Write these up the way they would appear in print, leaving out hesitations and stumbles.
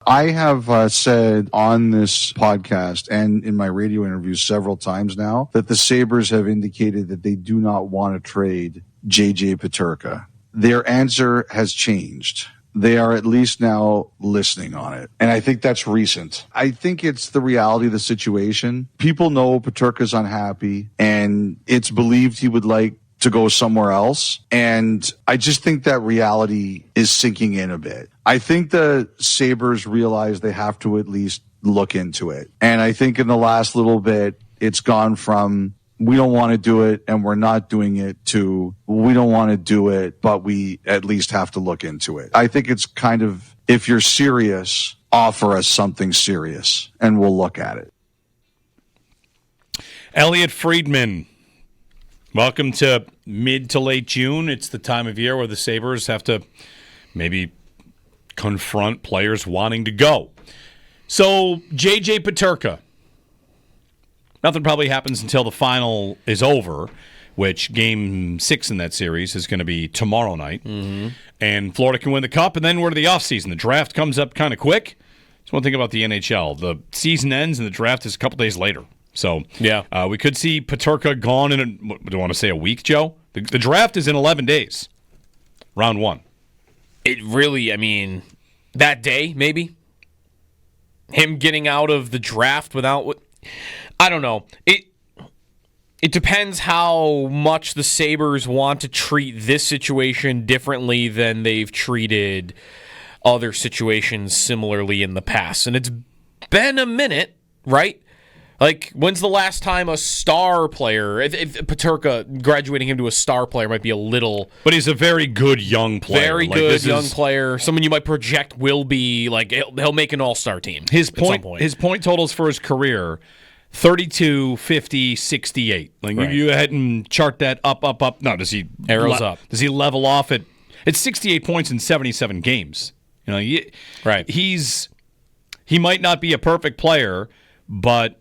I have said on this podcast and in my radio interviews several times now that the Sabres have indicated that they do not want to trade JJ Peterka. Their answer has changed. They are at least now listening on it. And I think that's recent. I think it's the reality of the situation. People know Peterka's unhappy, and it's believed he would like to go somewhere else. And I just think that reality is sinking in a bit. I think the Sabres realize they have to at least look into it. And I think in the last little bit, it's gone from we don't want to do it and we're not doing it to we don't want to do it, but we at least have to look into it. I think it's kind of, if you're serious, offer us something serious and we'll look at it. Elliot Friedman, welcome to mid to late June. It's the time of year where the Sabres have to maybe confront players wanting to go. So, JJ Peterka. Nothing probably happens until the final is over, which Game 6 in that series is going to be tomorrow night. Mm-hmm. And Florida can win the Cup, and then we're to the offseason. The draft comes up kind of quick. That's one thing about the NHL. The season ends, and the draft is a couple days later. So yeah, we could see Peterka gone in, do you want to say a week, Joe? The draft is in 11 days, round 1. It really, I mean, that day, maybe? Him getting out of the draft without... I don't know. It depends how much the Sabres want to treat this situation differently than they've treated other situations similarly in the past. And it's been a minute, right? Like, when's the last time a star player, if Peterka graduating him to a star player might be a little... But he's a very good young player. Very good young player. Someone you might project will be, like, he'll make an all-star team His point totals for his career... 32, 50, 68. Like right. You go ahead and chart that up. No, does he arrows up? Does he level off at? It's 68 points in 77 games. You know, right? He might not be a perfect player, but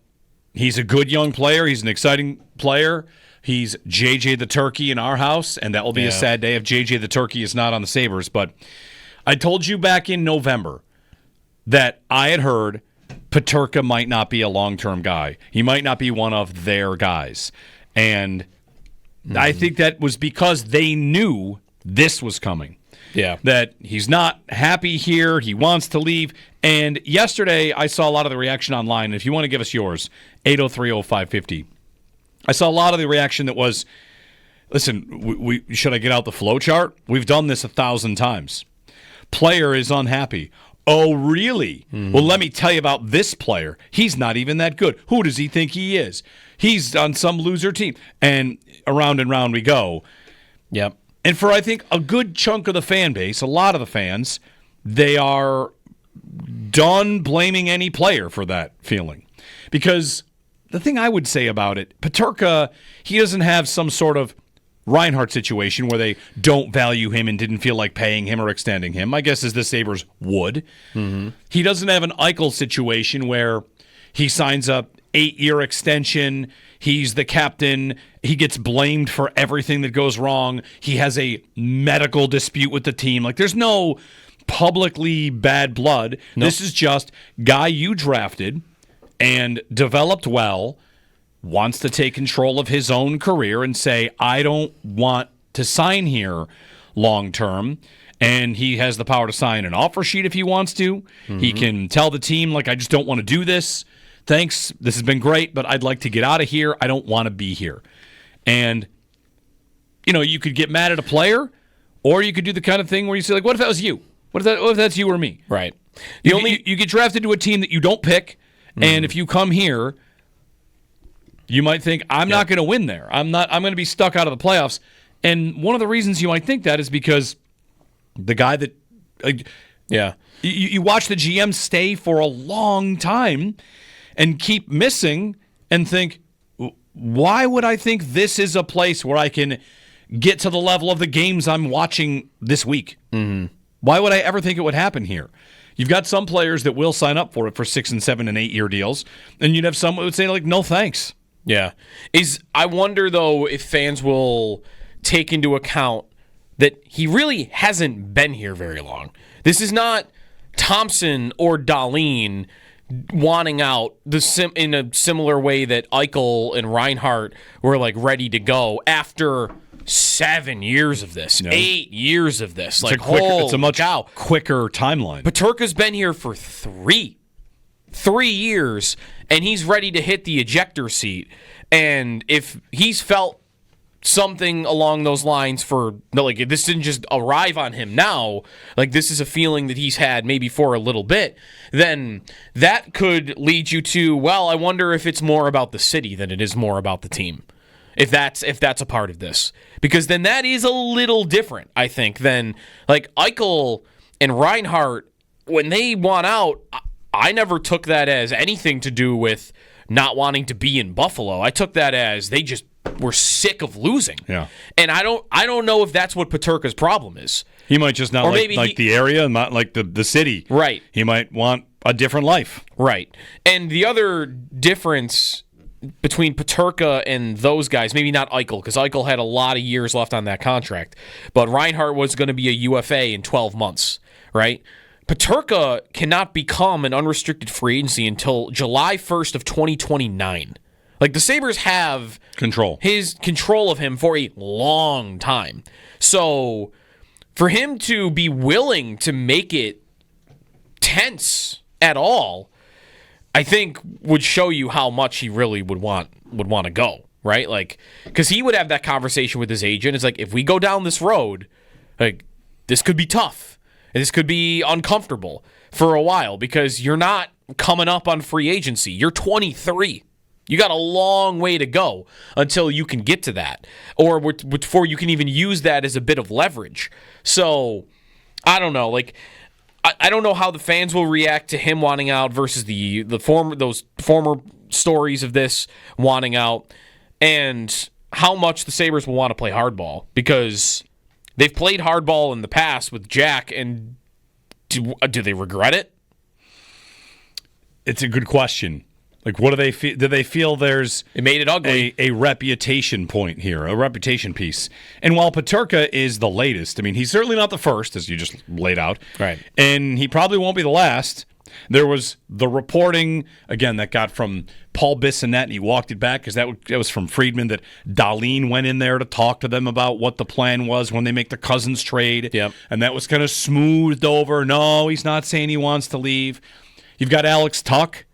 he's a good young player. He's an exciting player. He's JJ the Turkey in our house, and that will be a sad day if JJ the Turkey is not on the Sabres. But I told you back in November that I had heard Peterka might not be a long-term guy. He might not be one of their guys. And I think that was because they knew this was coming. Yeah. That he's not happy here. He wants to leave. And yesterday, I saw a lot of the reaction online. If you want to give us yours, 803-0550. I saw a lot of the reaction that was, listen, should I get out the flow chart? We've done this 1,000 times. Player is unhappy. Oh, really? Mm-hmm. Well, let me tell you about this player. He's not even that good. Who does he think he is? He's on some loser team. And around and round we go. Yep. And for, I think, a good chunk of the fan base, a lot of the fans, they are done blaming any player for that feeling. Because the thing I would say about it, Peterka, he doesn't have some sort of Reinhart situation where they don't value him and didn't feel like paying him or extending him. My guess is the Sabres would. Mm-hmm. He doesn't have an Eichel situation where he signs a 8-year extension. He's the captain. He gets blamed for everything that goes wrong. He has a medical dispute with the team. Like, there's no publicly bad blood. Nope. This is just guy you drafted and developed well, wants to take control of his own career and say, I don't want to sign here long term. And he has the power to sign an offer sheet if he wants to. Mm-hmm. He can tell the team, like, I just don't want to do this. Thanks. This has been great, but I'd like to get out of here. I don't want to be here. And, you know, you could get mad at a player, or you could do the kind of thing where you say, like, what if that was you? What if that's you or me? Right. You get drafted to a team that you don't pick, and if you come here, you might think, I'm not going to win there. I'm going to be stuck out of the playoffs. And one of the reasons you might think that is because the guy that you watch the GM stay for a long time and keep missing and think, why would I think this is a place where I can get to the level of the games I'm watching this week? Mm-hmm. Why would I ever think it would happen here? You've got some players that will sign up for it for 6 and 7 and 8 year deals, and you'd have some who would say, like, no thanks. Yeah. I wonder, though, if fans will take into account that he really hasn't been here very long. This is not Thompson or Dahlin wanting out in a similar way that Eichel and Reinhart were like ready to go after 7 years of this, 8 years of this. It's a much quicker timeline. Peterka's been here for 3 years, and he's ready to hit the ejector seat. And if he's felt something along those lines this didn't just arrive on him now, like this is a feeling that he's had maybe for a little bit, then that could lead you to, well, I wonder if it's more about the city than it is more about the team. If that's a part of this. Because then that is a little different, I think, than like Eichel and Reinhart, when they want out, I never took that as anything to do with not wanting to be in Buffalo. I took that as they just were sick of losing. Yeah. And I don't know if that's what Peterka's problem is. He might just not like the area, not like the city. Right. He might want a different life. Right. And the other difference between Peterka and those guys, maybe not Eichel, because Eichel had a lot of years left on that contract, but Reinhart was going to be a UFA in 12 months, right? Peterka cannot become an unrestricted free agency until July 1st of 2029. Like, the Sabres have control of him for a long time. So for him to be willing to make it tense at all, I think would show you how much he really would want to go, right? Like, because he would have that conversation with his agent. It's like, if we go down this road, like, this could be tough. This could be uncomfortable for a while because you're not coming up on free agency. You're 23. You got a long way to go until you can get to that, or before you can even use that as a bit of leverage. So, I don't know. Like, I don't know how the fans will react to him wanting out versus those former stories of this wanting out, and how much the Sabres will want to play hardball, because they've played hardball in the past with Jack, and do they regret it? It's a good question. Like, what do they feel? Do they feel there's it made it ugly? A reputation point here, a reputation piece. And while Peterka is the latest, I mean, he's certainly not the first, as you just laid out. Right. And he probably won't be the last. There was the reporting, again, that got from Paul Bissonnette, and he walked it back because that was from Friedman, that Dahlin went in there to talk to them about what the plan was when they make the Cousins trade. Yep. And that was kind of smoothed over. No, he's not saying he wants to leave. You've got Alex Tuck,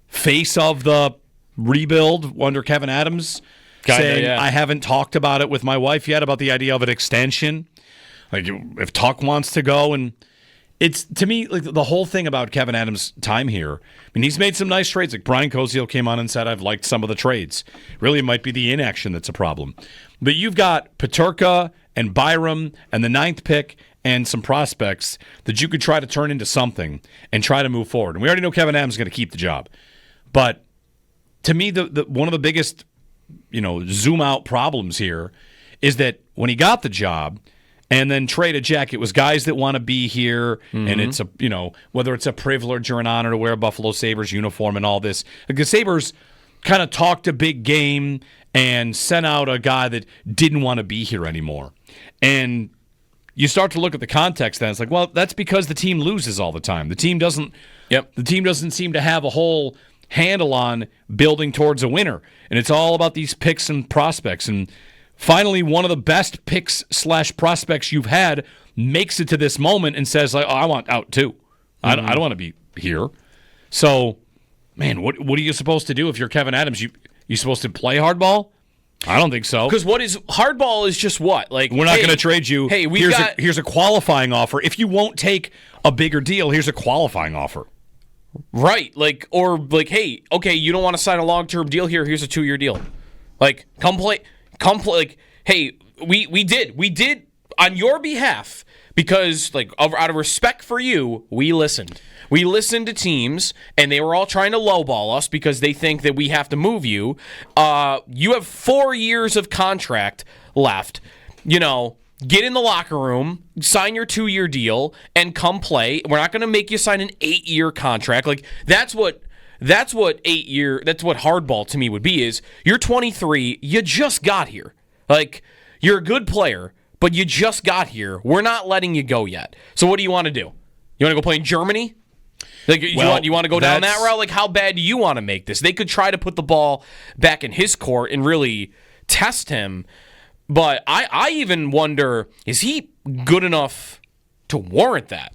face of the rebuild under Kevin Adams, saying, I haven't talked about it with my wife yet, about the idea of an extension. Like, if Tuck wants to go, and it's, to me, like, the whole thing about Kevin Adams' time here, I mean, he's made some nice trades. Like, Brian Koziel came on and said, I've liked some of the trades. Really, it might be the inaction that's a problem. But you've got Peterka and Byram and the 9th pick and some prospects that you could try to turn into something and try to move forward. And we already know Kevin Adams is going to keep the job. But to me, the one of the biggest, zoom out problems here is that when he got the job and then traded Jack, it was guys that want to be here, and it's whether it's a privilege or an honor to wear a Buffalo Sabres uniform and all this. Like, the Sabres kind of talked a big game and sent out a guy that didn't want to be here anymore. And you start to look at the context, then it's like, well, that's because the team loses all the time. The team doesn't. Yep. The team doesn't seem to have a whole handle on building towards a winner, and it's all about these picks and prospects. And finally, one of the best picks / prospects you've had makes it to this moment and says, like, I want out too. I don't want to be here. So, man, what are you supposed to do if you're Kevin Adams? You supposed to play hardball? I don't think so. Because what is hardball is just what? Like, we're not going to trade you. Hey, here's a qualifying offer. If you won't take a bigger deal, here's a qualifying offer. Right, hey, okay, you don't want to sign a long-term deal here, here's a 2-year deal. Like, come play, like, hey, we did on your behalf, because, like, out of respect for you, we listened. We listened to teams, and they were all trying to lowball us because they think that we have to move you. You have 4 years of contract left, Get in the locker room, sign your 2-year deal, and come play. We're not going to make you sign an 8-year contract. Like, that's what hardball to me would be, is you're 23, you just got here. Like, you're a good player, but you just got here. We're not letting you go yet. So what do you want to do? You want to go play in Germany? Like, you want to go down that route? Like, how bad do you want to make this? They could try to put the ball back in his court and really test him. But I even wonder, is he good enough to warrant that?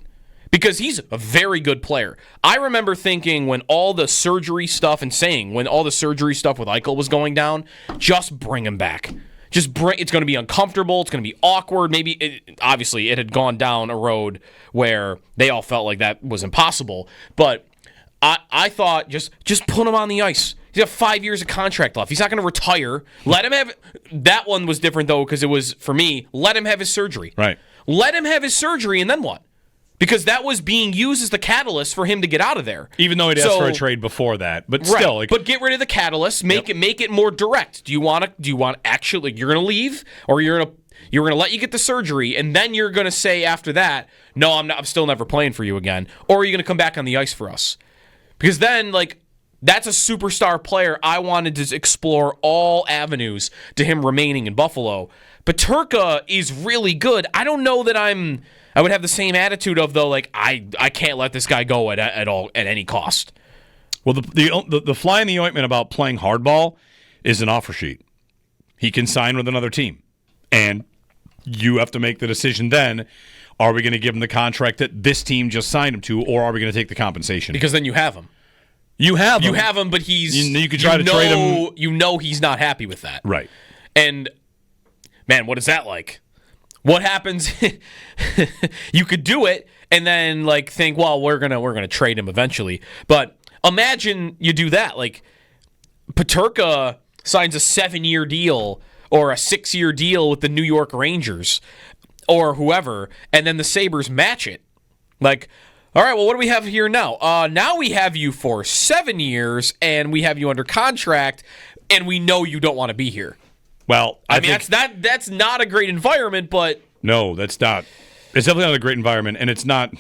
Because he's a very good player. I remember thinking when all the surgery stuff with Eichel was going down, just bring him back. It's going to be uncomfortable. It's going to be awkward. Obviously, it had gone down a road where they all felt like that was impossible. But I thought just put him on the ice. He's got 5 years of contract left. He's not going to retire. Let him have that one was different though because it was for me. Let him have his surgery. Right. Let him have his surgery, and then what? Because that was being used as the catalyst for him to get out of there. Even though he'd asked for a trade before that, but still. Right. But get rid of the catalyst. Make it more direct. Do you want actually you're going to leave, or you're going to let you get the surgery, and then you're going to say after that, no, I'm still never playing for you again, or are you going to come back on the ice for us? Because then that's a superstar player. I wanted to explore all avenues to him remaining in Buffalo. Peterka is really good. I don't know that I would have the same attitude of, though, I can't let this guy go at any cost. Well, the fly in the ointment about playing hardball is an offer sheet. He can sign with another team. And you have to make the decision then, are we going to give him the contract that this team just signed him to, or are we going to take the compensation? Because then you have him. You have him, but you could try to trade him. You know he's not happy with that. Right. And, man, what is that like? What happens? You could do it and then think, well, we're gonna trade him eventually. But imagine you do that. Peterka signs a 7-year deal or a 6-year deal with the New York Rangers or whoever, and then the Sabres match it. All right, well, what do we have here now? Now we have you for 7 years, and we have you under contract, and we know you don't want to be here. Well, I mean, that's not a great environment, but no, that's not. It's definitely not a great environment, and it's not. I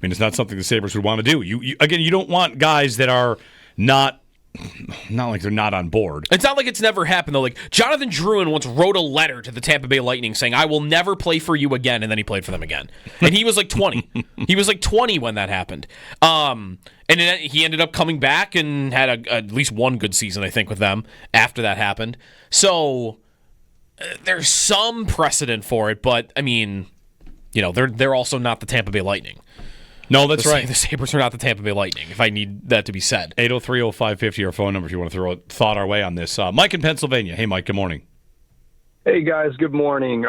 mean, it's not something the Sabres would want to do. You don't want guys that are not like they're not on board. It's not like it's never happened though. Jonathan Drouin once wrote a letter to the Tampa Bay Lightning saying, "I will never play for you again," and then he played for them again. And he was 20. He was 20 when that happened. And then he ended up coming back and had at least one good season, I think, with them after that happened. So there's some precedent for it, but I mean, they're also not the Tampa Bay Lightning. No, that's right. The Sabres are not the Tampa Bay Lightning, if I need that to be said. 803-0550, our phone number if you want to throw a thought our way on this. Mike in Pennsylvania. Hey, Mike, good morning. Hey, guys, good morning.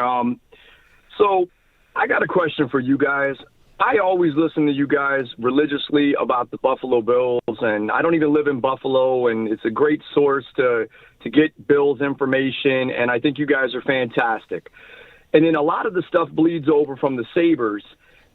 So I got a question for you guys. I always listen to you guys religiously about the Buffalo Bills, and I don't even live in Buffalo, and it's a great source to get Bills information, and I think you guys are fantastic. And then a lot of the stuff bleeds over from the Sabres,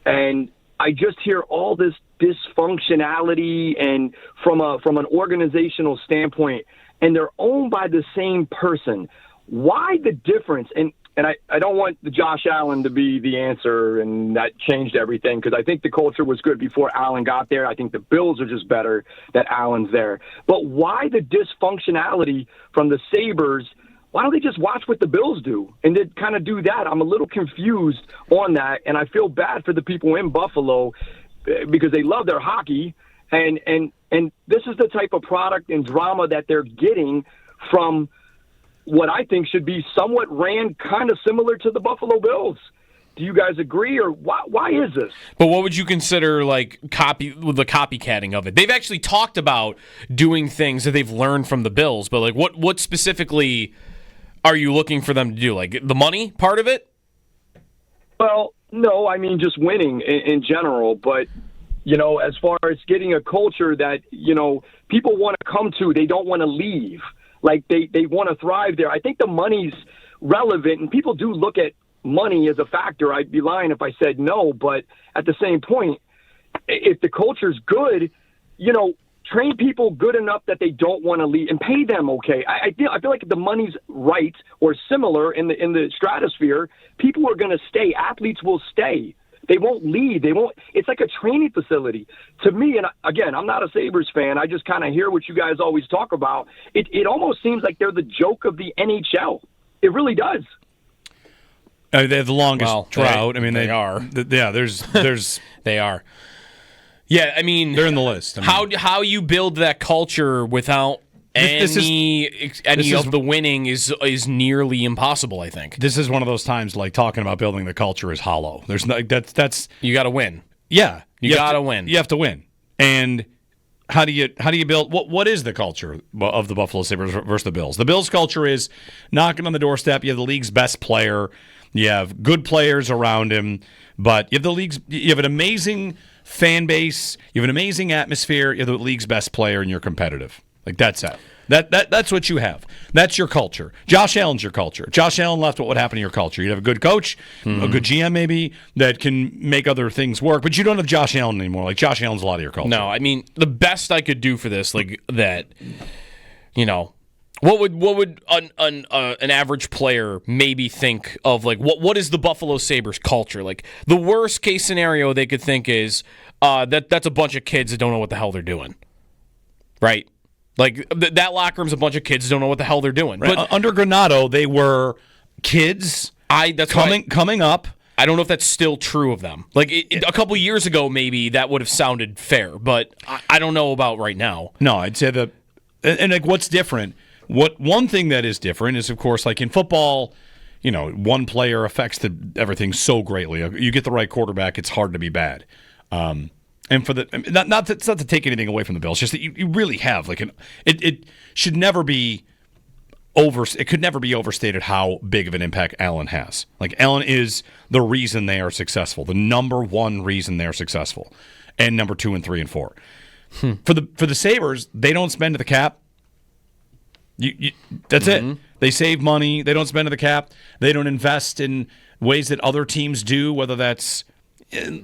and I just hear all this dysfunctionality and from an organizational standpoint, and they're owned by the same person. Why the difference? And I don't want the Josh Allen to be the answer, and that changed everything, because I think the culture was good before Allen got there. I think the Bills are just better that Allen's there. But why the dysfunctionality from the Sabres? Why don't they just watch what the Bills do and then kind of do that? I'm a little confused on that, and I feel bad for the people in Buffalo because they love their hockey, and this is the type of product and drama that they're getting from what I think should be somewhat ran kind of similar to the Buffalo Bills. Do you guys agree, or why is this? But what would you consider the copycatting of it? They've actually talked about doing things that they've learned from the Bills, but what specifically are you looking for them to do? The money part of it? Well, no, I mean just winning in general, but as far as getting a culture that people want to come to, they don't want to leave. They want to thrive there. I think the money's relevant, and people do look at money as a factor. I'd be lying if I said no, but at the same point, if the culture's good, train people good enough that they don't want to leave and pay them okay. I feel like if the money's right or similar in the stratosphere, people are going to stay. Athletes will stay. They won't leave. They won't. It's like a training facility. To me, and again, I'm not a Sabres fan. I just kind of hear what you guys always talk about. It almost seems like they're the joke of the NHL. It really does. They have the longest drought. They are. There's They are. Yeah, I mean, they're in the list. How you build that culture without any of the winning is nearly impossible, I think. This is one of those times like talking about building the culture is hollow. There's no that's you got to win. Yeah, you got to win. You have to win. And how do you build what is the culture of the Buffalo Sabres versus the Bills? The Bills culture is knocking on the doorstep. You have the league's best player. You have good players around him, but you have an amazing fan base, you have an amazing atmosphere, you're the league's best player, and you're competitive. Like that's it. That's what you have. That's your culture. Josh Allen's your culture. Josh Allen left. What would happen to your culture? You'd have a good coach, a good GM maybe that can make other things work, but you don't have Josh Allen anymore. Like Josh Allen's a lot of your culture. No, I mean the best I could do for this, like that, what would an average player maybe think of? Like what is the Buffalo Sabres culture? Like the worst case scenario they could think is that's a bunch of kids that don't know what the hell they're doing, right? Like that locker room's a bunch of kids who don't know what the hell they're doing. Right. But under Granato, they were kids coming up. I don't know if that's still true of them. Like a couple years ago, maybe that would have sounded fair, but I don't know about right now. No, I'd say that. And like, what's different? One thing that is different is, of course, like in football, one player affects everything so greatly. You get the right quarterback, it's hard to be bad. And for not to take anything away from the Bills, just that you really have like it should never be it could never be overstated how big of an impact Allen has. Like Allen is the reason they are successful, the number one reason they're successful, and number 2 and 3 and 4. For the Sabres, they don't spend to the cap. That's it. They save money. They don't spend to the cap. They don't invest in ways that other teams do, whether that's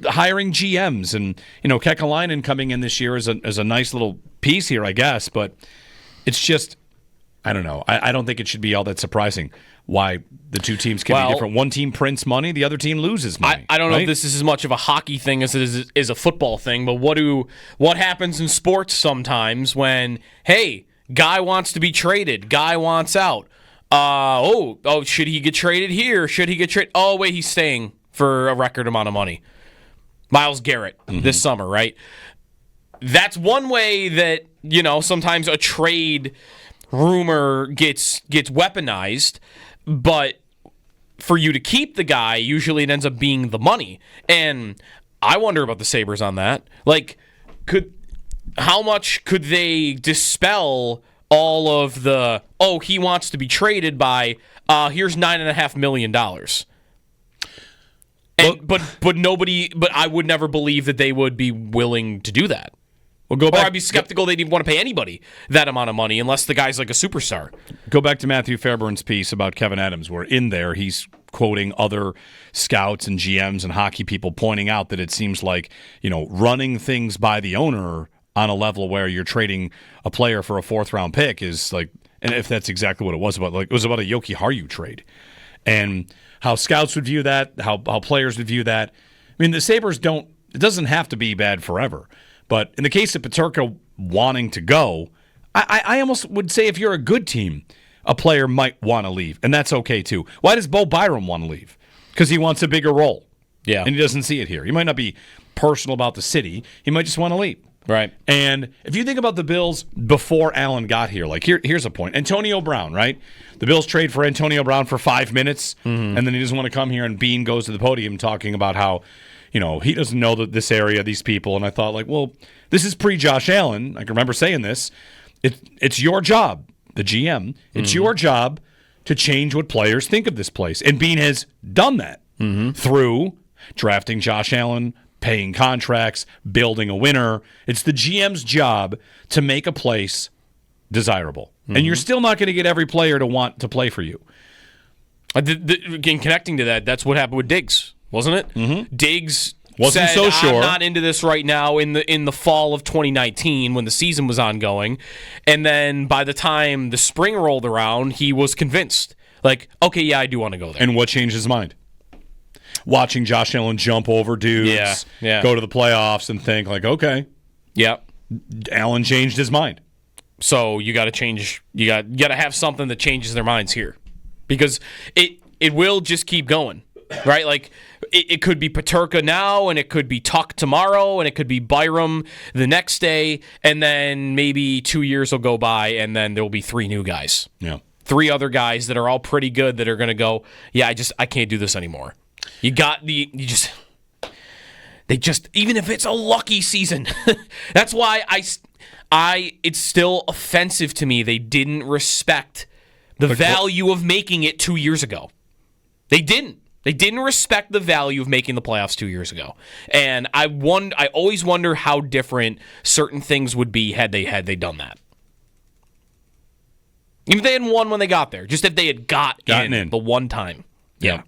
hiring GMs and Kekalainen coming in this year is a nice little piece here, I guess. But it's just, I don't know. I don't think it should be all that surprising why the two teams can be different. One team prints money, the other team loses money. I don't know if this is as much of a hockey thing as it is a football thing. But what happens in sports sometimes when guy wants to be traded, guy wants out. Should he get traded here? Should he get traded? Oh wait, he's staying for a record amount of money. Myles Garrett this summer, right? That's one way that, sometimes a trade rumor gets weaponized, but for you to keep the guy, usually it ends up being the money. And I wonder about the Sabres on that. Like, how much could they dispel all of the, he wants to be traded by, here's $9.5 million. But I would never believe that they would be willing to do that. Or I'd be skeptical they'd even want to pay anybody that amount of money unless the guy's like a superstar. Go back to Matthew Fairbairn's piece about Kevin Adams, where in there he's quoting other scouts and GMs and hockey people pointing out that it seems like, running things by the owner on a level where you're trading a player for a 4th-round pick is like, and if that's exactly what it was about, like it was about a Yoki Haru trade. And how scouts would view that, how players would view that. I mean, the Sabres it doesn't have to be bad forever. But in the case of Peterka wanting to go, I almost would say if you're a good team, a player might want to leave, and that's okay too. Why does Bo Byram want to leave? Because he wants a bigger role. Yeah. And he doesn't see it here. He might not be personal about the city. He might just want to leave. Right. And if you think about the Bills before Allen got here, like here's a point. Antonio Brown, right? The Bills trade for Antonio Brown for 5 minutes, and then he doesn't want to come here, and Bean goes to the podium talking about how, he doesn't know this area, these people. And I thought, like, well, this is pre-Josh Allen. I can remember saying this. It's your job, the GM. It's your job to change what players think of this place. And Bean has done that through drafting Josh Allen, paying contracts, building a winner. It's the GM's job to make a place desirable. And you're still not going to get every player to want to play for you. Again, connecting to that, that's what happened with Diggs, wasn't it? Diggs wasn't said, so sure. I'm not into this right now in the fall of 2019 when the season was ongoing. And then by the time the spring rolled around, he was convinced. Like, okay, yeah, I do want to go there. And what changed his mind? Watching Josh Allen jump over dudes, go to the playoffs, and think like, okay, Allen changed his mind. So you got to change. You got to have something that changes their minds here, because it will just keep going. right? Like, it could be Peterka now, and it could be Tuck tomorrow, and it could be Byram the next day, and then maybe 2 years will go by, and then there will be 3 new guys. Yeah. 3 other guys that are all pretty good that are going to go, yeah, I can't do this anymore. They just, even if it's a lucky season, that's why it's still offensive to me they didn't respect the value of making it 2 years ago. They didn't. They didn't respect the value of making the playoffs 2 years ago. And I always wonder how different certain things would be had they done that. Even if they hadn't won when they got there, just if they had gotten in the one time. Yeah.